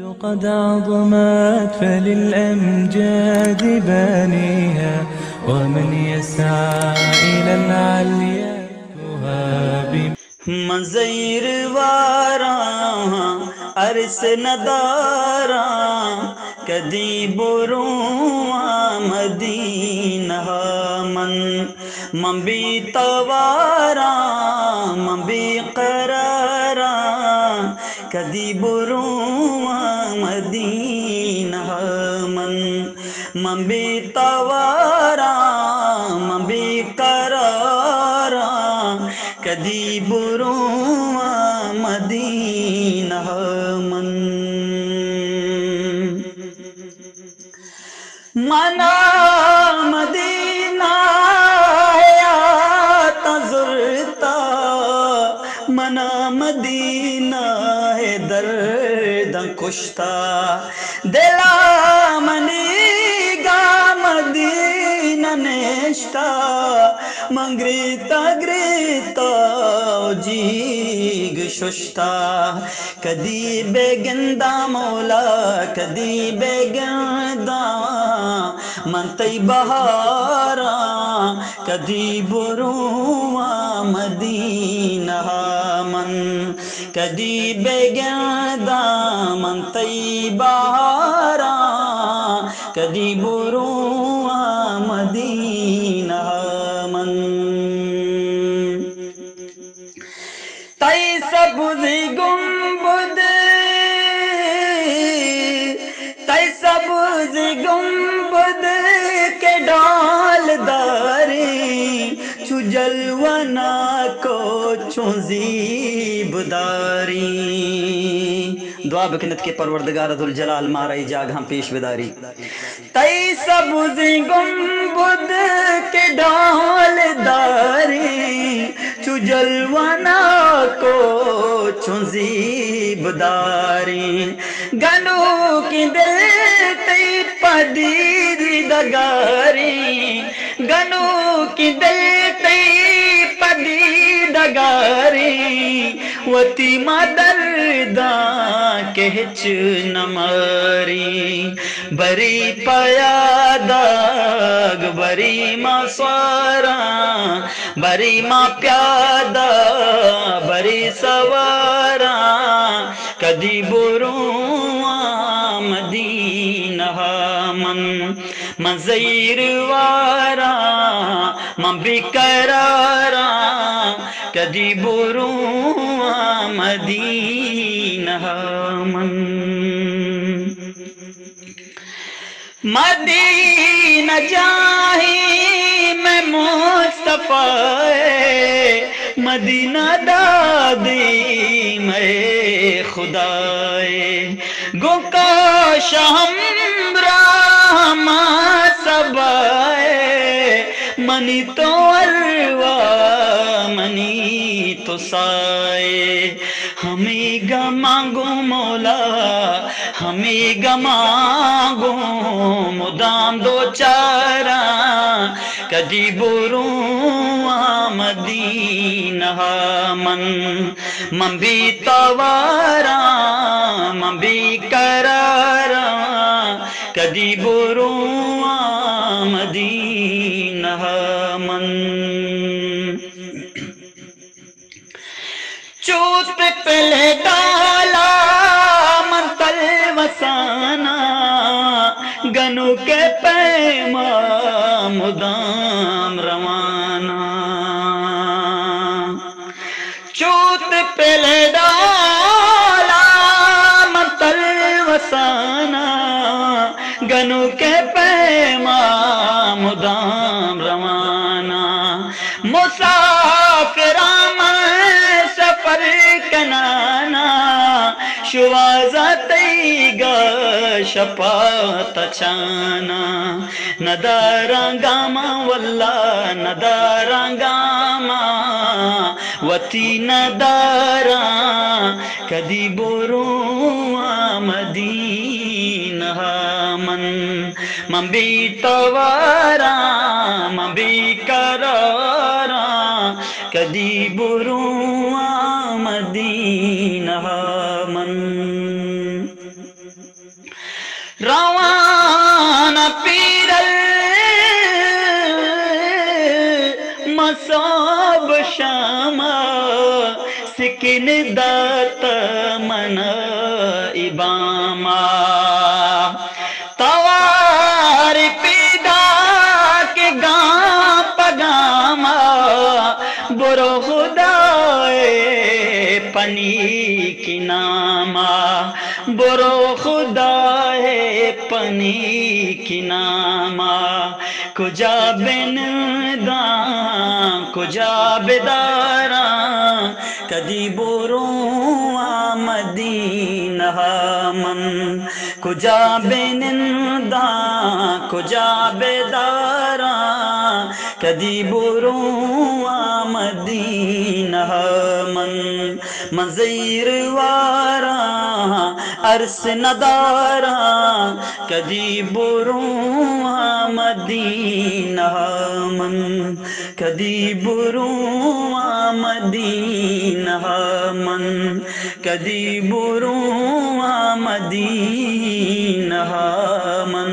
قد عظمت فللأمجاد بانيها ومن يسعى إلى العليا يهاب मंज़र वारा अरस नदारा कदी बुरुआ मदीना मन भी तवारा भी करारा कदी बुरुआ मदीना मन भी तवारा भी करारा कदी बुरुआ मदीना मन मना मदीना या तजुरता मना मदीना है दर्द कुश्ता दिला मनीगा मदीना नेश्ता मंग्रीता ग्रीता जीग शुश्ता कदी बेगंदा मौला कदी बेगंदा मनतई बहारा कदी बुरुआ मदीना मन कदी बेगंदा मनतई बहारा कदी बुरुआ मदीना मन तई सबुज गुंबद तई सबुज गुंबद के डालदारी चुजलवना को चुजीबदारी दुआ बकनत के परवरदिगार दुल जलाल माराई जाग हम पेश बेदारी तई सबुज गुंबद के डालदारी चुजलवना को चुजीबदारी गनु की दिल तई पदीर दगारी गनु की दिल तई पदीर दगारी वती मदरदा कहच नमारी बरी पाया दाग बरी माँ स्वारा बरी माँ प्यादा बरी सवारा कदी बुरुआ मदीना मन मंज़र वारा मन भी करारा कदी बुरुआ मदीना मन मदीना जाही मैं मुस्तफा मदीना दादी मैं खुदाए गुका शहम्रा सबाए मनी तो अरवा मनी तो साए हमें गमांगो मौला हमें गमांगो मुदाम दो चारा कदी बुरुआ मदीना मन भी तवारा मन भी करारा कदी बुरुआ मदीना मन चूत पहले डाला मन तल वसाना गनु के पैमा मुदाम रवाना चूत पहले डाला मन तल वसाना गनु के पैमा मुदाम रवाना मुसाफिरा सफर कनाना शुवाजा तईगा शपात चाना नदारा गामा वल्ला नदारा गामा वती नदारा कदी बुरुआ मदीना मन भी तवारा मन भी करारा कदी बुरुआ मदीना मन रवाना पीरल मसाब शामा सिकिन दात मन इबामा तवार पीदा के गा पगामा बुरो खुदाए पनी की नामा बुरो खुदाए पनी की नामा कुजा बिन दा कुजा बेदारा कदी बुरो मदीना मन कुजा बिनिंदा कुजा बेदारा कदी बुरो मदीना मन मज़ीर वारा अरस नदारा कदी बुरो मदीना मन कदी बुरो मदीना मन कदी बुरो मदीना मन।